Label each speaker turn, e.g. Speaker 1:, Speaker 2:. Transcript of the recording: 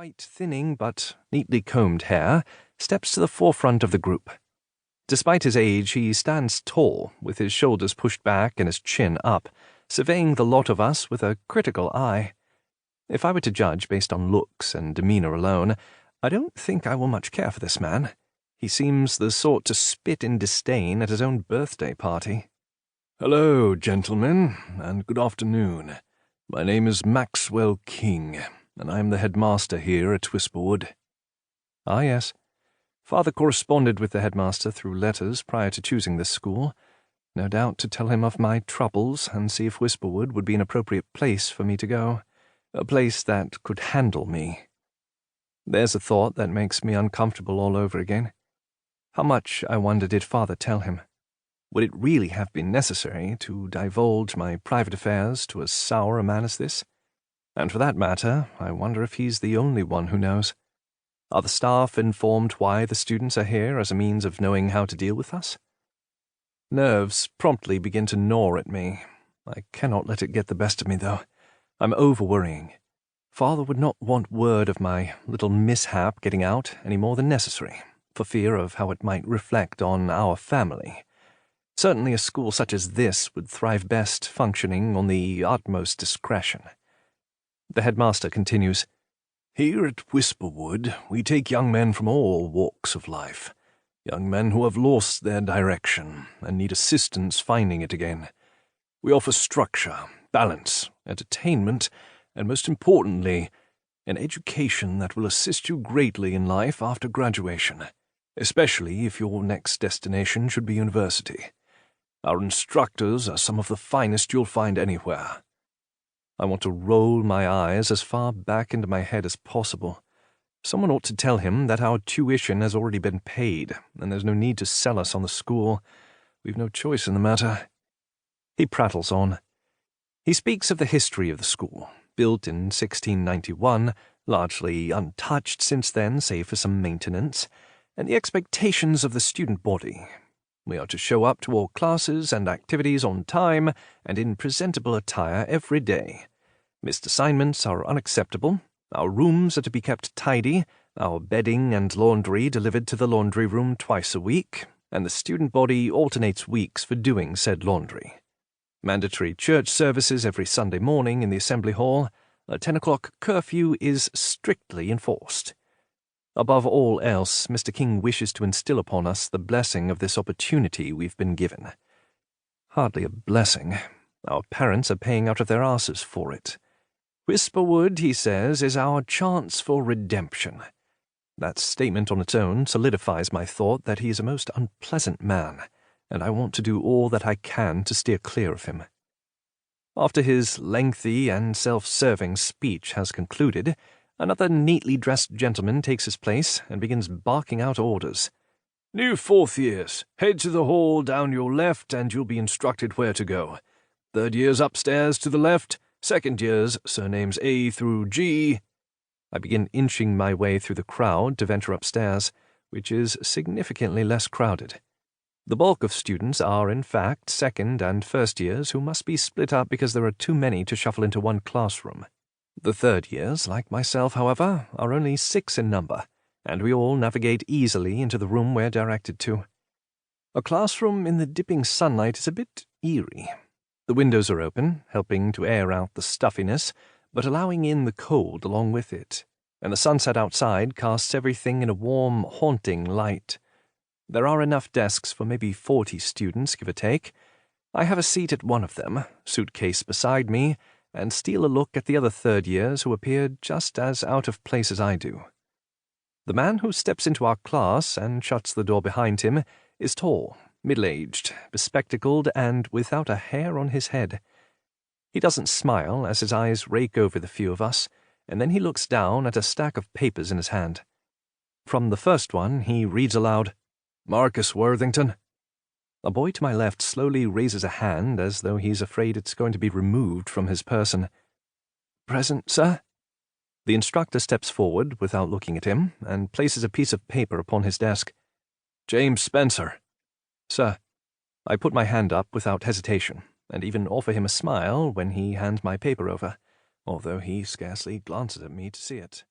Speaker 1: white, thinning but neatly combed hair, steps to the forefront of the group. Despite his age, he stands tall, with his shoulders pushed back and his chin up, surveying the lot of us with a critical eye. If I were to judge based on looks and demeanor alone, I don't think I will much care for this man. He seems the sort to spit in disdain at his own birthday party.
Speaker 2: "Hello, gentlemen, and good afternoon. My name is Maxwell King, and I am the headmaster here at Whisperwood."
Speaker 1: Ah, yes. Father corresponded with the headmaster through letters prior to choosing this school, no doubt to tell him of my troubles and see if Whisperwood would be an appropriate place for me to go, a place that could handle me. There's a thought that makes me uncomfortable all over again. How much, I wonder, did Father tell him? Would it really have been necessary to divulge my private affairs to as sour a man as this? And for that matter, I wonder if he's the only one who knows. Are the staff informed why the students are here as a means of knowing how to deal with us? Nerves promptly begin to gnaw at me. I cannot let it get the best of me, though. I'm over-worrying. Father would not want word of my little mishap getting out any more than necessary, for fear of how it might reflect on our family. Certainly a school such as this would thrive best functioning on the utmost discretion. The headmaster continues,
Speaker 2: "Here at Whisperwood, we take young men from all walks of life, young men who have lost their direction and need assistance finding it again. We offer structure, balance, entertainment, and most importantly, an education that will assist you greatly in life after graduation, especially if your next destination should be university. Our instructors are some of the finest you'll find anywhere." I want to roll my eyes as far back into my head as possible. Someone ought to tell him that our tuition has already been paid, and there's no need to sell us on the school. We've no choice in the matter. He prattles on. He speaks of the history of the school, built in 1691, largely untouched since then, save for some maintenance, and the expectations of the student body. We are to show up to all classes and activities on time and in presentable attire every day. Missed assignments are unacceptable. Our rooms are to be kept tidy, our bedding and laundry delivered to the laundry room twice a week, and the student body alternates weeks for doing said laundry. Mandatory church services every Sunday morning in the assembly hall. A 10 o'clock curfew is strictly enforced. Above all else, Mr. King wishes to instill upon us the blessing of this opportunity we've been given. Hardly a blessing. Our parents are paying out of their asses for it. Whisperwood, he says, is our chance for redemption. That statement on its own solidifies my thought that he is a most unpleasant man, and I want to do all that I can to steer clear of him. After his lengthy and self-serving speech has concluded, another neatly dressed gentleman takes his place and begins barking out orders. "New fourth years, head to the hall down your left and you'll be instructed where to go. Third years upstairs to the left, second years, surnames A through G." I begin inching my way through the crowd to venture upstairs, which is significantly less crowded. The bulk of students are, in fact, second and first years who must be split up because there are too many to shuffle into one classroom. The third years, like myself, however, are only 6 in number, and we all navigate easily into the room we're directed to. A classroom in the dipping sunlight is a bit eerie. The windows are open, helping to air out the stuffiness, but allowing in the cold along with it, and the sunset outside casts everything in a warm, haunting light. There are enough desks for maybe 40 students, give or take. I have a seat at one of them, suitcase beside me, and steal a look at the other third years who appear just as out of place as I do. The man who steps into our class and shuts the door behind him is tall, middle-aged, bespectacled, and without a hair on his head. He doesn't smile as his eyes rake over the few of us, and then he looks down at a stack of papers in his hand. From the first one, he reads aloud, "Marcus Worthington." A boy to my left slowly raises a hand as though he's afraid it's going to be removed from his person. "Present, sir?" The instructor steps forward without looking at him and places a piece of paper upon his desk. "James Spencer." "Sir." I put my hand up without hesitation, and even offer him a smile when he hands my paper over, although he scarcely glances at me to see it.